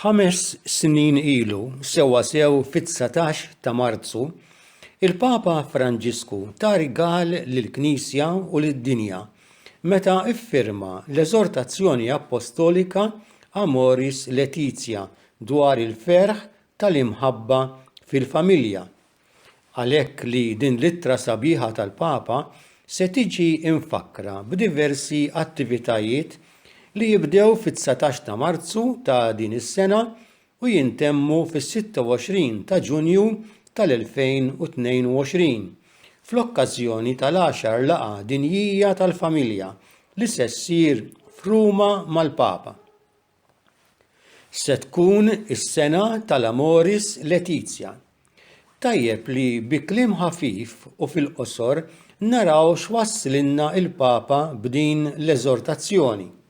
5 snin ilu, sewa sew fit-19 ta' Marzu, il-Papa Franġisku ta' rigal lill-Knisja u lid-dinja meta iffirma l-eżortazzjoni apostolika Amoris Laetitia dwar il-ferħ tal-imħabba fil-familja. Għalhekk li din l-ittra sabiħa tal-Papa se tiġi infakkra b'diversi attivitajiet li jibdew fit-19 ta' Marzu ta' din is-sena u jintemmu fis-26 ta' Ġunju tal-2022 fl-okkażjoni tal-10 laqgħa dinjija tal-familja li se ssir f'Ruma mal-Papa. Se tkun is-sena tal-Amoris Laetitia. Tajjeb li bi kliem ħafif u fil-qosor naraw x'wasslilna il-Papa b'din l-eżortazzjoni.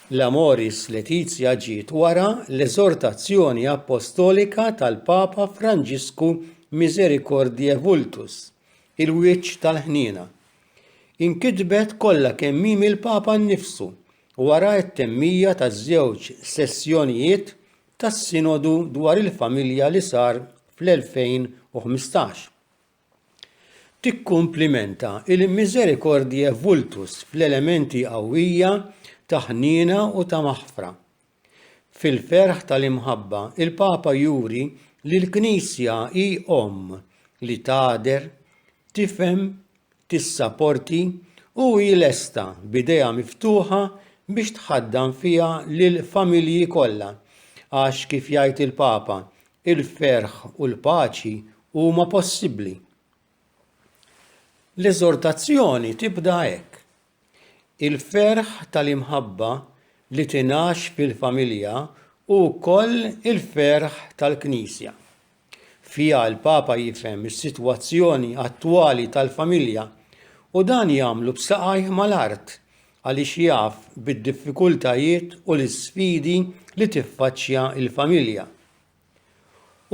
L-Amoris Laetitia ġiet wara l-eżortazzjoni apostolika tal-Papa Franġisku Misericordiae Vultus, il-wiċċ tal-ħniena. Inkitbet kollha kemm mill-Papa nnifsu wara t-temmija taż-żewġ sessjonijiet tas-Sinodu dwar il-familja li sar fl-2015. Tikkumplimenta il-Misericordiae Vultus fl-elementi qawwija ta' ħniena u ta' maħfra. Fil-ferħ tal-imħabba, il-Papa juri li l-Knisja hi li tgħader, tifhem, tissapporti u hi lesta b'idejha miftuħa biex tħaddam fiha lill-familji kollha għax kif jgħid il-Papa il-ferħ u l-paċi huma possibbli. L-eżortazzjoni tibda hekk. Il-ferħ tal-imħabba li tingħax fil-familja u wkoll il-ferħ tal-Knisja. Fiha l-Papa jifhem is-sitwazzjoni attwali tal-familja u dan jagħmlu b'saqajh mal-art għaliex jaf bid-diffikultajiet u l-isfidi li tiffaċċja l-familja.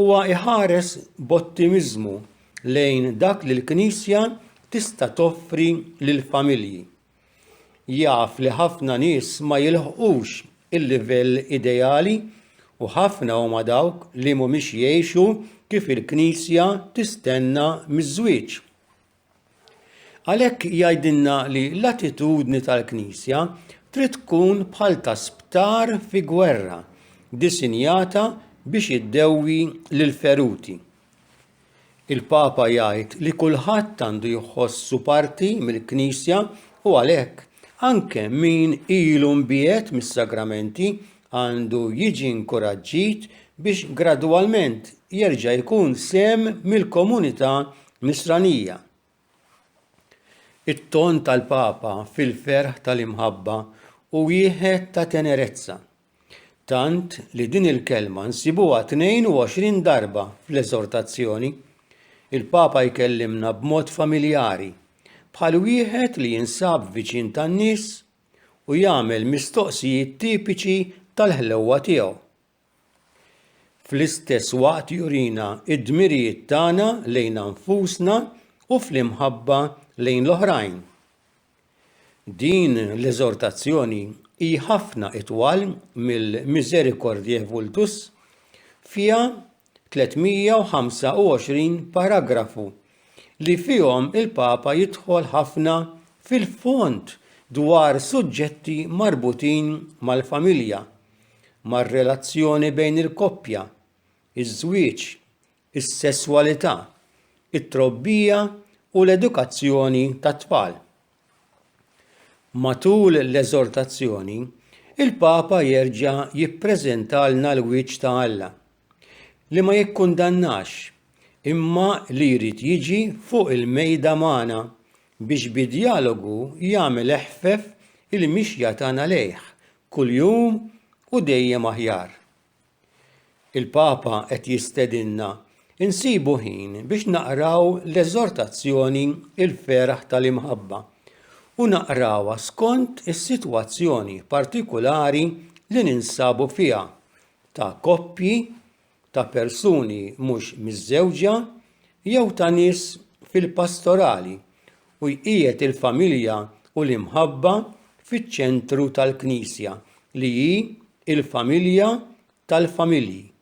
Huwa iħares b'ottimiżmu lejn dak li l-Knisja tista' toffri lill-familji. Jaf li ħafna nies ma jilħqux il-livell ideali u ħafna huma dawk li mhumiex jgħixu kif il-Knisja tistenna miż-żwieġ. Għalhekk jgħidilna li l-attitudni tal-Knisja trid tkun bħal ta' sptar fi gwerra, disinjata biex iddewwi lill-feruti. Il-Papa jgħid li kulħadd għandu jħossu parti mill-Knisja u għalhekk anke min ilu mbiegħed mis-sagramenti għandu jiġi inkoraġġit biex gradwalment jerġa' jkun sehem mill-komunità Nisranija. It-ton tal-Papa fil-ferħ tal-imħabba u wieħed ta' tenerezza. Tant li din il-kelma nsibuha 22 darba fl-eżortazzjoni, il-Papa jkellimna b'mod familjari bħal wieħed li jinsab viċin tan-nies u jagħmel mistoqsijiet tipiċi tal-ħlewwa tiegħu. Fl-istess waqt jurina id-dmirijiet tagħna lejn anfusna u fl-imħabba lejn l-oħrajn. Din l-eżortazzjoni hi ħafna itwal mill-Misericordiae Vultus fiha 325 paragrafu li fihom il-Papa jidħol ħafna fil-fond dwar suġġetti marbutin mal-familja, mar-relazzjoni bejn il-koppja, iż-żwieġ, is-sesswalità, it-trobbija u l-edukazzjoni tat-tfal. Matul l-eżortazzjoni, il-Papa jerġa' jippreżentalna l-wiċċ ta' Alla li ma jikkundannax imma li jrid jiġi fuq il-mejda magħna biex bid-dialogu jagħmel eħfef il-mixja tagħna lejh kuljum u dejjem aħjar. Il-Papa qed jistedinna insibu ħin biex naqraw l-eżortazzjoni il-ferħ tal-imħabba u naqrawha skont is-sitwazzjoni partikulari li ninsabu fiha ta' koppji, ta' persuni mhux miż-żewġa jew ta' nies fil-pastorali u jqiegħed il-familja u l-imħabba fiċ-ċentru tal-Knisja li hi il-familja tal-familji.